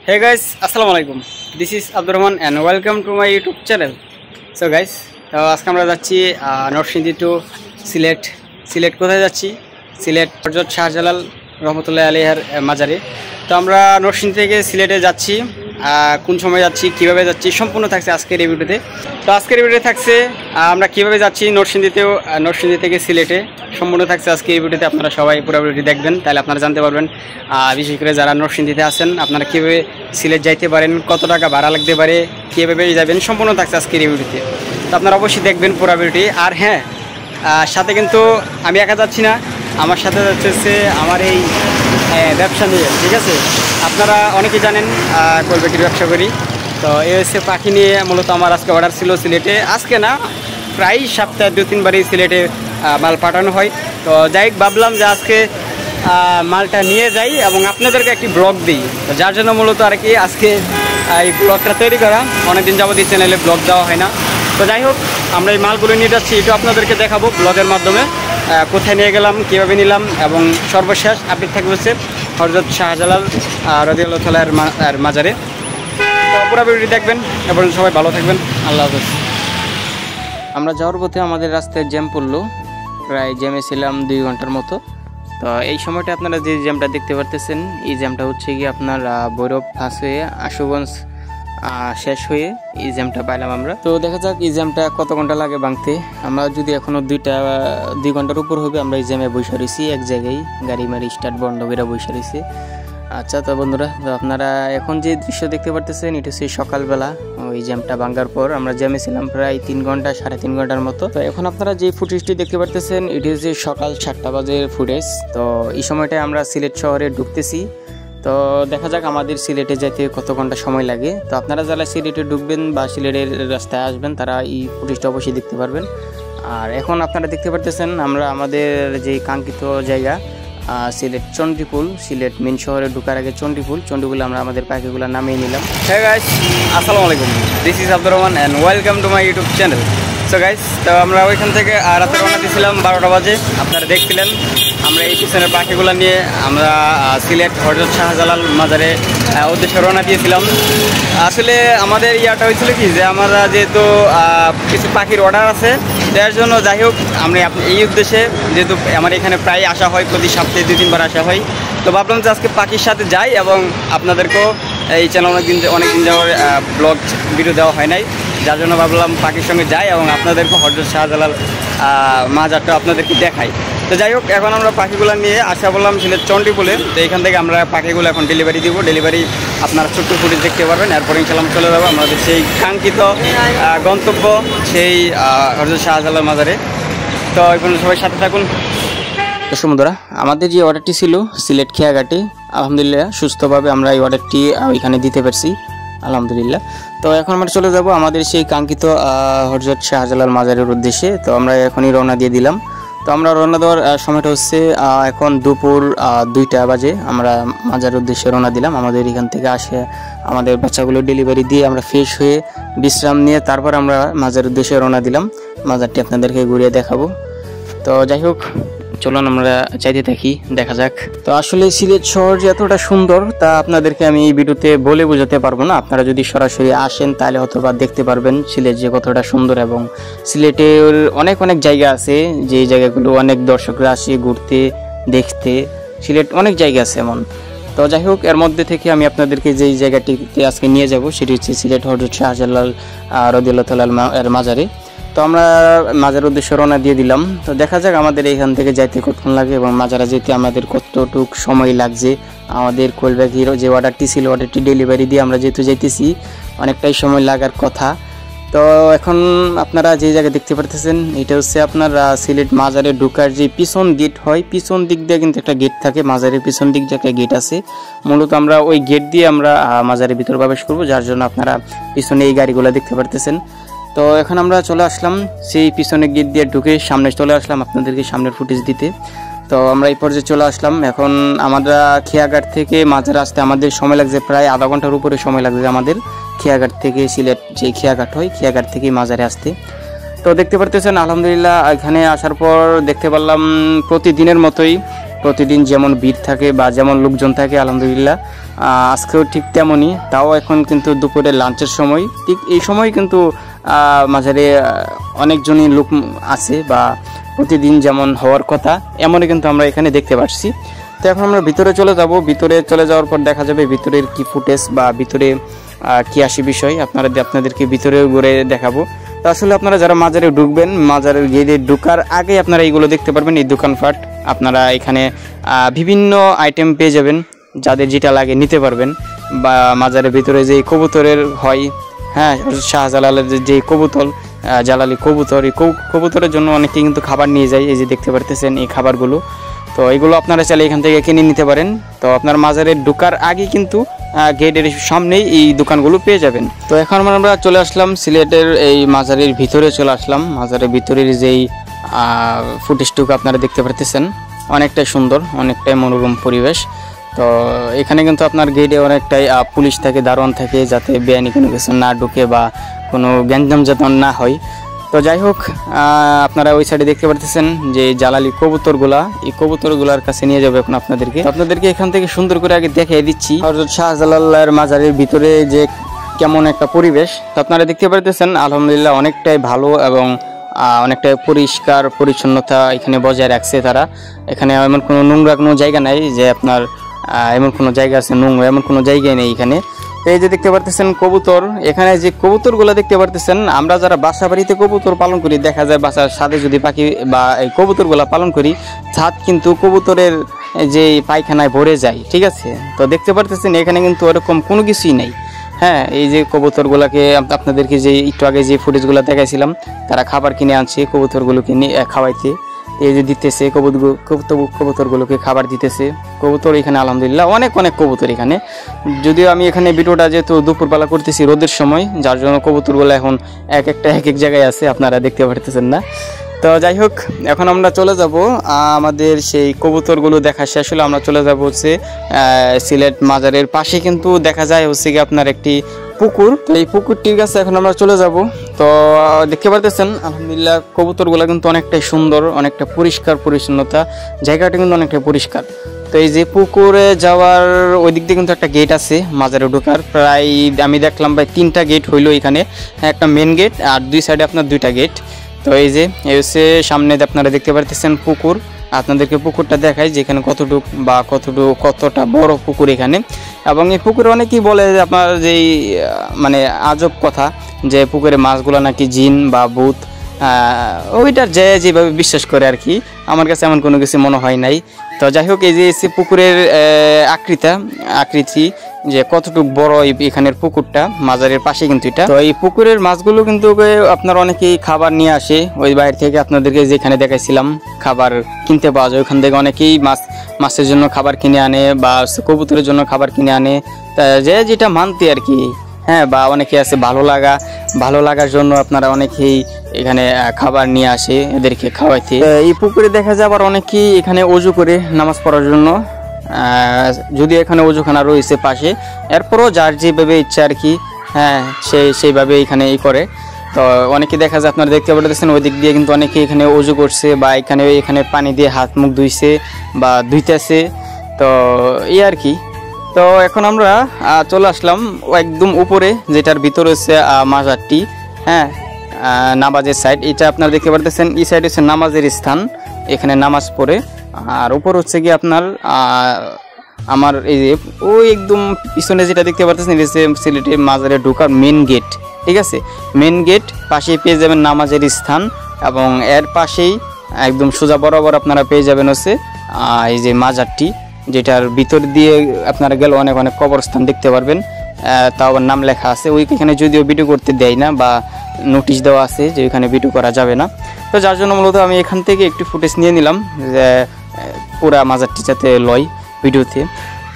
Hey guys, Assalamu alaikum. This is Abdul Rahman and welcome to my YouTube channel. So guys, আজকে আমরা যাচ্ছি Narsingdi two Sylhet. Sylhet কোথায় যাচ্ছি? সিলেট হযরত শাহজালাল রহমতুল্লাহ আলাইহির মাজারে। তো আমরা নরসিংদী থেকে সিলেটে যাচ্ছি। কোন সময় যাচ্ছি, কিভাবে যাচ্ছি সম্পূর্ণ থাকছে আজকের এই ভিডিওতে। তো আজকের এই ভিডিওতে থাকছে আমরা কিভাবে যাচ্ছি নরসিংদী থেকে সিলেটে সম্পূর্ণ থাকছে আজকে এই ভিডিওতে। আপনারা সবাই পুরো ভিডিওটি দেখবেন, তাহলে আপনারা জানতে পারবেন বিশেষ করে যারা নরসিংদীতে আছেন আপনারা কীভাবে সিলেট যাইতে পারেন, কত টাকা ভাড়া লাগতে পারে, কীভাবে যাবেন সম্পূর্ণ থাকছে আজকের এই ভিডিওতে। তো আপনারা অবশ্যই দেখবেন পুরো ভিডিওটি। আর হ্যাঁ, সাথে কিন্তু আমি একা যাচ্ছি না, আমার সাথে যাচ্ছে আমার এই ব্যবসা নিয়ে, ঠিক আছে? আপনারা অনেকেই জানেন কোলবেটির ব্যবসা করি। তো এই হচ্ছে পাখি নিয়ে মূলত আমার আজকে অর্ডার ছিল সিলেটে। আজকে না, প্রায় সপ্তাহে 2-3 বারই সিলেটে মাল পাঠানো হয়। তো যাই হোক, ভাবলাম যে আজকে মালটা নিয়ে যাই এবং আপনাদেরকে একটি ব্লগ দিই। তো যার জন্য মূলত আর কি আজকে এই ব্লগটা তৈরি করা। অনেকদিন যাবত এই চ্যানেলে ব্লগ দেওয়া হয় না। তো যাই হোক, আমরা এই মালগুলো নিয়ে যাচ্ছি, এটা আপনাদেরকে দেখাবো ব্লগের মাধ্যমে কোথায় নিয়ে গেলাম, কীভাবে নিলাম, এবং সর্বশেষ আপডেট থাকবে হচ্ছে হযরত শাহজালাল রাদিয়াল্লাহু তাআলার মাজারে। তো পুরো ভিডিওটি দেখবেন এবং সবাই ভালো থাকবেন। আল্লাহ হাফেজ। আমরা যাওয়ার পথে আমাদের রাস্তায় জ্যাম পড়লো, প্রায় জ্যামে ছিলাম 2 ঘন্টার মতো। তো এই সময়টা আপনারা যে জ্যামটা দেখতে পারতেছেন, এই জ্যামটা হচ্ছে কি আপনার ভৈরব পাস হয়ে আশুগঞ্জ শেষ হয়ে এই জ্যামটা পাইলাম আমরা। তো দেখা যাক এই জ্যামটা কত ঘন্টা লাগে ভাঙতে। আমরা যদি এখনো 2 ঘন্টার উপর হবে আমরা এই জ্যামে বসে রয়েছি এক জায়গায়, গাড়ি মারি স্টার্ট বন্ধ করে বসে রয়েছি। আচ্ছা, তো বন্ধুরা, তো আপনারা এখন যে দৃশ্য দেখতে পারতেছেন এটা হচ্ছে সকালবেলা। ওই জ্যামটা ভাঙার পর আমরা জ্যামে ছিলাম প্রায় 3 ঘন্টা 3.5 ঘন্টার মতো। তো এখন আপনারা যে ফুটেজটি দেখতে পারতেছেন এটি হচ্ছে সকাল 7টা বাজের ফুটেজ। তো এই সময়টায় আমরা সিলেট শহরে ঢুকতেছি। তো দেখা যাক আমাদের সিলেটে যেতে কত ঘন্টা সময় লাগে। তো আপনারা যারা সিলেটে ঢুকবেন বা সিলেটের রাস্তায় আসবেন তারা এই ফুটেজটা অবশ্যই দেখতে পারবেন। আর এখন আপনারা দেখতে পারতেছেন আমরা আমাদের যে কাঙ্ক্ষিত জায়গা সিলেট চন্ডীপুল, সিলেট মেন শহরে ঢোকার আগে চন্ডীপুল আমরা আমাদের পাখিগুলো নামিয়ে নিলাম। হ্যাঁ গাইস, আসসালামু আলাইকুম। This is Abdur Rahman and welcome to my YouTube channel. So guys, তো আমরা ওইখান থেকে রাতে রওনা দিয়েছিলাম 12টা বাজে। আপনারা দেখছিলেন আমরা এই পিছনের পাখিগুলো নিয়ে আমরা সিলেট হযরত শাহজালাল মাজারে উদ্দেশ্যে রওনা দিয়েছিলাম। আসলে আমাদের ইয়াটা হয়েছিল কি যে আমরা যেহেতু কিছু পাখির অর্ডার আছে দেওয়ার জন্য, যাই হোক আমরা এই উদ্দেশ্যে যেহেতু আমার এখানে প্রায় আসা হয়, প্রতি সপ্তাহে 2-3 বার আসা হয়। তো ভাবলাম যে আজকে পাখির সাথে যাই এবং আপনাদেরকেও এই চ্যানেল অনেকদিন যাওয়ার ব্লগ ভিডিও দেওয়া হয় নাই, যার জন্য ভাবলাম পাখির সঙ্গে যাই এবং আপনাদেরকে হযরত শাহজালাল মাজারটা আপনাদেরকে দেখাই। তো যাই হোক, এখন আমরা পাখিগুলো নিয়ে আসা বললাম সিলেট চন্ডীপুলে। তো এখান থেকে আমরা পাখিগুলো এখন ডেলিভারি দিব। ডেলিভারি আপনারা ছোট্ট ফুটেজ দেখতে পারবেন। এরপর ইনশাআল্লাহ চলে যাবো আমাদের সেই কাঙ্ক্ষিত গন্তব্য, সেই হযরত শাহজালাল মাজারে। তো এখন সবাই সাথে থাকুন। তো বন্ধুরা, আমাদের যে অর্ডারটি ছিল সিলেট খেয়াঘাটে, আলহামদুলিল্লাহ সুস্থভাবে আমরা এই অর্ডারটি ওইখানে দিতে পারছি, আলহামদুলিল্লাহ। তো এখন আমরা চলে যাব আমাদের সেই কাঙ্ক্ষিত হযরত শাহজালাল মাজারের উদ্দেশ্যে। তো আমরা এখনই রওনা দিয়ে দিলাম। তো আমরা রওনা দেওয়ার সময়টা হচ্ছে এখন দুপুর 2টা বাজে। আমরা মাজারের উদ্দেশ্যে রওনা দিলাম। আমাদের এখান থেকে আসে আমাদের বাচ্চাগুলো ডেলিভারি দিয়ে আমরা ফ্রেশ হয়ে বিশ্রাম নিয়ে তারপর আমরা মাজারের উদ্দেশ্যে রওনা দিলাম। মাজারটি আপনাদেরকে ঘুরিয়ে দেখাবো। তো যাই হোক, চলুন আমরা চাইতে থাকি, দেখা যাক। তো আসলে সিলেট শহর যে এতটা সুন্দর তা আপনাদেরকে আমি এই ভিডিওতে বলে বোঝাতে পারবো না। আপনারা যদি সরাসরি আসেন তাহলে হয়তোবা দেখতে পারবেন সিলেট যে কতটা সুন্দর। এবং সিলেটের অনেক জায়গা আছে যে জায়গাগুলো অনেক দর্শকরা আসে ঘুরতে, দেখতে। সিলেট অনেক জায়গা আছে এমন। তো যাই হোক, এর মধ্যে থেকে আমি আপনাদেরকে যেই জায়গাটিতে আজকে নিয়ে যাব সেটি হচ্ছে সিলেট হযরত শাহজালাল রাদিয়াল্লাহু তাআলার মাজারে। তো আমরা মাজার উদ্দেশ্যে রওনা দিয়ে দিলাম। তো দেখা যাক আমাদের এখান থেকে যাইতে কতক্ষণ লাগে এবং মাজারা যেতে আমাদের কতটুক সময় লাগছে। আমাদের কোলব্যাগের যে অর্ডারটি ছিল, অর্ডারটি ডেলিভারি দিয়ে আমরা যেহেতু যাইতেছি অনেকটাই সময় লাগার কথা। তো এখন আপনারা যে জায়গা দেখতে পারতেছেন এটা হচ্ছে আপনার সিলেট মাজারে ঢোকার যে পিছন গেট হয়, পিছন দিক দিয়ে কিন্তু একটা গেট থাকে। মাজারের পিছন দিক দিয়ে একটা গেট আছে। মূলত আমরা ওই গেট দিয়ে আমরা মাজারের ভিতর প্রবেশ করব, যার জন্য আপনারা পিছনে এই গাড়িগুলো দেখতে পারতেছেন। তো এখন আমরা চলে আসলাম সেই পিছনে গেট দিয়ে ঢুকে সামনে চলে আসলাম আপনাদেরকে সামনের ফুটেজ দিতে। তো আমরা এই পর্যায়ে চলে আসলাম। এখন আমরা খেয়াঘাট থেকে মাজার আসতে আমাদের সময় লাগছে প্রায় আধা ঘন্টার উপরে সময় লাগছে আমাদের খেয়াঘাট থেকে সিলেট যে খেয়াঘাট হয়, খেয়াঘাট থেকে মাজারে আসতে। তো দেখতে পারতেছেন আলহামদুলিল্লাহ এখানে আসার পর দেখতে পারলাম প্রতিদিনের মতোই প্রতিদিন যেমন ভিড় থাকে বা যেমন লোকজন থাকে আলহামদুলিল্লাহ আজকেও ঠিক তেমনই। তাও এখন কিন্তু দুপুরে লাঞ্চের সময়, ঠিক এই সময় কিন্তু মাঝারে অনেকজনই লোক আছে বা প্রতিদিন যেমন হওয়ার কথা এমনই কিন্তু আমরা এখানে দেখতে পাচ্ছি। তো এখন আমরা ভিতরে চলে যাব। ভিতরে চলে যাওয়ার পর দেখা যাবে ভিতরের কি ফুটেজ বা ভিতরে কি আসে বিষয় আপনাদেরকে ভিতরে ঘুরে দেখাবো। তো আসলে আপনারা যারা মাজারে ঢুকবেন, মাজারের গেটে ঢুকার আগে আপনারা এইগুলো দেখতে পারবেন, এই দোকানপাট আপনারা এখানে বিভিন্ন আইটেম পেয়ে যাবেন, যাদের যেটা লাগে নিতে পারবেন। বা মাজারের ভিতরে যে কবুতরের হয়, হ্যাঁ, শাহজালালের যে কবুতর, জালালি কবুতর, এই কবুতরের জন্য অনেকে কিন্তু খাবার নিয়ে যায়, এই যে দেখতে পারতেছেন এই খাবারগুলো। তো এগুলো আপনারা চাইলে এখান থেকে কিনে নিতে পারেন। তো আপনার মাজারে ঢোকার আগে কিন্তু গেটের সামনেই এই দোকানগুলো পেয়ে যাবেন। তো এখন আমরা চলে আসলাম সিলেটের এই মাজারের ভিতরে চলে আসলাম। মাজারের ভিতরের যেই ফুটেজটুকু আপনারা দেখতে পারতেছেন, অনেকটাই সুন্দর, অনেকটাই মনোরম পরিবেশ। তো এখানে কিন্তু আপনার গেটে অনেকটাই পুলিশ থাকে, দারোয়ান থাকে, যাতে বেআইনি কোনো কিছু না ঢুকে বা কোনো গ্যাঞ্জাম যাতে না হয়। তো যাই হোক, আপনারা ওই সাইডে দেখতে পারতেছেন যে জালালি কবুতরগুলা, এই কবুতরগুলার কাছে নিয়ে যাবে এখন আপনাদেরকে এখান থেকে সুন্দর করে আগে দেখিয়ে দিচ্ছি হযরত শাহজালালের মাজারের ভিতরে যে কেমন একটা পরিবেশ। তো আপনারা দেখতে পারতেছেন আলহামদুলিল্লাহ অনেকটাই ভালো এবং অনেকটাই পরিষ্কার পরিচ্ছন্নতা এখানে বজায় রাখছে তারা। এখানে এমন কোনো নোংরা কোনো জায়গা নাই যে আপনার এমন কোনো জায়গা আছে নোংরা, এমন কোনো জায়গায় নেই এখানে। এই যে দেখতে পারতেছেন কবুতর, এখানে যে কবুতরগুলো দেখতে পারতেছেন, আমরা যারা বাসা বাড়িতে কবুতর পালন করি, দেখা যায় বাসার সাথে যদি পাখি বা এই কবুতরগুলো পালন করি, ছাদ কিন্তু কবুতরের যে পায়খানায় ভরে যায়, ঠিক আছে। তো দেখতে পারতেছেন এখানে কিন্তু ওরকম কোনো কিছুই নেই। হ্যাঁ, এই যে কবুতরগুলোকে আপনাদেরকে যে একটু আগে যে ফুটেজগুলো দেখাইছিলাম, তারা খাবার কিনে আনছে কবুতরগুলোকে নিয়ে খাওয়াইতে, এই যে দিতেছে কবুতরগুলোকে খাবার দিতেছে। কবুতর এখানে আলহামদুলিল্লাহ অনেক কবুতর এখানে। যদিও আমি এখানে ভিডিওটা যেহেতু দুপুরবেলা করতেছি রোদের সময়, যার জন্য কবুতরগুলো এখন এক এক জায়গায় আছে, আপনারা দেখতে পারতেছেন না। তো যাই হোক, এখন আমরা চলে যাব আমাদের সেই কবুতরগুলো দেখা শেষ হলে আমরা চলে যাব হচ্ছে সিলেট মাজারের পাশে কিন্তু দেখা যায় হচ্ছে কি আপনার একটি পুকুর। তো এই পুকুরটির কাছে এখন আমরা চলে যাব। তো দেখতে পারতেছেন আলহামদুলিল্লাহ কবুতরগুলো কিন্তু অনেকটাই সুন্দর, অনেকটা পরিষ্কার পরিচ্ছন্নতা, জায়গাটা কিন্তু অনেকটা পরিষ্কার। তো এই যে পুকুরে যাওয়ার ওই দিক দিয়ে কিন্তু একটা গেট আছে মাজারে ঢোকার, প্রায় আমি দেখলাম ভাই 3টা গেট হইলো এখানে, একটা মেন গেট আর 2 সাইডে আপনার 2টা গেট। তো এই যে এই হচ্ছে সামনে আপনারা দেখতে পারতেছেন পুকুর। আপনাদেরকে পুকুরটা দেখাই যে এখানে কতটা বড় পুকুর এখানে। এবং এই পুকুরে অনেকেই বলে যে আপনার যেই মানে আজব কথা যে পুকুরে মাছগুলো নাকি জিন বা ভূত, ওইটার যেভাবে বিশ্বাস করে আর কি, আমার কাছে এমন কোনো কিছু মনে হয় নাই। তো যাই হোক, এই যে পুকুরের আকৃতি যে কতটুকু বড় এখানের পুকুরটা, মাজারের পাশে কিন্তু এটা। তো এই পুকুরের মাছগুলো কিন্তু আপনার অনেকেই খাবার নিয়ে আসে ওই বাইরে থেকে, আপনাদেরকে যেখানে দেখাইছিলাম খাবার কিনতে পাওয়া যায়, ওখান থেকে অনেকেই মাছের জন্য খাবার কিনে আনে বা কবুতরের জন্য খাবার কিনে আনে, যে যেটা মানতে আর কি। হ্যাঁ, বা অনেকে আছে ভালো লাগার জন্য আপনারা অনেকেই এখানে খাবার নিয়ে আসে এদেরকে খাওয়াইতে। এই পুকুরে দেখা যায় আবার অনেকেই এখানে অজু করে নামাজ পড়ার জন্য, যদি এখানে অজুখানা রয়েছে পাশে, এরপরও যার যেভাবে ইচ্ছা আর কি, হ্যাঁ সেইভাবে এখানে করে। তো অনেকে দেখা যায় আপনারা দেখতে পাচ্ছেন ওই দিক দিয়ে কিন্তু অনেকে এখানে অজু করছে বা এখানে পানি দিয়ে হাত মুখ ধুইছে বা ধুইতেছে। তো এই আর কি। তো এখন আমরা চলে আসলাম একদম উপরে, যেটার ভিতরে হচ্ছে মাজারটি, হ্যাঁ, নামাজের সাইড। এটা আপনারা দেখতে পারতেছেন এই সাইড হচ্ছে নামাজের স্থান, এখানে নামাজ পড়ে। আর উপর হচ্ছে কি আপনার আমার এই যে ওই একদম পিছনে যেটা দেখতে পারতেছেন সিলেটের মাজারে ঢোকার মেন গেট, ঠিক আছে। মেন গেট পাশেই পেয়ে যাবেন নামাজের স্থান, এবং এর পাশেই একদম সোজা বরাবর আপনারা পেয়ে যাবেন হচ্ছে এই যে মাজারটি, যেটার ভিতর দিয়ে আপনারা গেলে অনেক কবরস্থান দেখতে পারবেন। তাও আবার নাম লেখা আছে, ওইখানে যদিও ভিডিও করতে দেয় না বা নোটিশ দেওয়া আছে যে ওইখানে ভিডিও করা যাবে না। তো যার জন্য মূলত আমি এখান থেকে একটু ফুটেজ নিয়ে নিলাম যে পুরা মাজারটি যাতে লয় ভিডিওতে।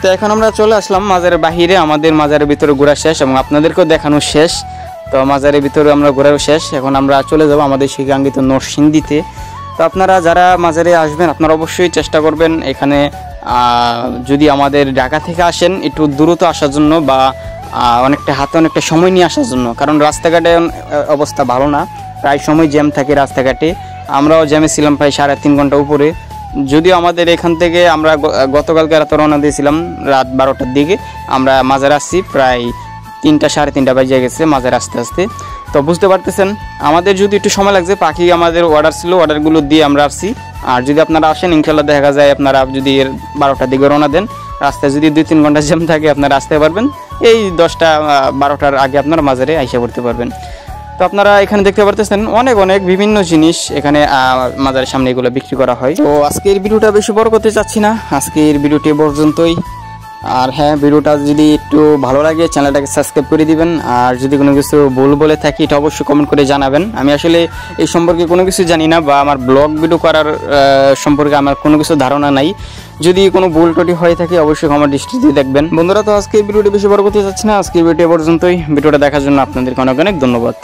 তো এখন আমরা চলে আসলাম মাজারের বাহিরে, আমাদের মাজারের ভিতরে ঘোরা শেষ এবং আপনাদেরকেও দেখানো শেষ। তো মাজারের ভিতরে আমরা ঘোরাও শেষ, এখন আমরা চলে যাব আমাদের সেই কাঙ্ক্ষিত নরসিংদীতে। তো আপনারা যারা মাজারে আসবেন আপনারা অবশ্যই চেষ্টা করবেন এখানে, যদি আমাদের ঢাকা থেকে আসেন একটু দ্রুত আসার জন্য বা অনেকটা সময় নিয়ে আসার জন্য, কারণ রাস্তাঘাটের অবস্থা ভালো না, প্রায় সময় জ্যাম থাকে রাস্তাঘাটে। আমরাও জ্যামে ছিলাম প্রায় 3.5 ঘন্টা উপরে। যদিও আমাদের এখান থেকে আমরা গতকালকে রাতে রওনা দিয়েছিলাম রাত 12টার দিকে, আমরা মাজারে আসছি প্রায় 3টা সাড়ে 3টা বাজে গেছে মাজারে আসতে আসতে। তো বুঝতে পারতেছেন আমাদের যদি একটু সময় লাগছে, পাখি আমাদের অর্ডার ছিল, অর্ডারগুলো দিয়ে আমরা আসছি। আর যদি আপনারা আসেন ইনশাল্লাহ দেখা যায় আপনারা যদি 12টার দিকে রওনা দেন, রাস্তায় যদি 2-3 ঘন্টা জ্যাম থাকে আপনারা আসতে পারবেন, এই 10টা 12টার আগে আপনারা মাজারে আইসা করতে পারবেন। তো আপনারা এখানে দেখতে পারতেছেন অনেক অনেক বিভিন্ন জিনিস এখানে মাজারের সামনে এগুলো বিক্রি করা হয়। তো আজকের ভিডিওটা বেশি বড় করতে চাচ্ছি না, আজকের ভিডিওটি পর্যন্তই। আর হ্যাঁ, ভিডিওটা যদি একটু ভালো লাগে চ্যানেলটাকে সাবস্ক্রাইব করে দিবেন। আর যদি কোনো কিছু ভুল বলে থাকি এটা অবশ্যই কমেন্ট করে জানাবেন। আমি আসলে এই সম্পর্কে কোনো কিছু জানি না, বা আমার ব্লগ ভিডিও করার সম্পর্কে আমার কোনো কিছু ধারণা নাই। যদি কোনো ভুল টুটি হয়ে থাকে অবশ্যই আমার দৃষ্টিতে দেখবেন। বন্ধুরা, তো আজকের ভিডিওটি বেশি বড় করতে চাচ্ছি না, আজকের ভিডিও পর্যন্তই। ভিডিওটা দেখার জন্য আপনাদেরকে অনেক অনেক ধন্যবাদ।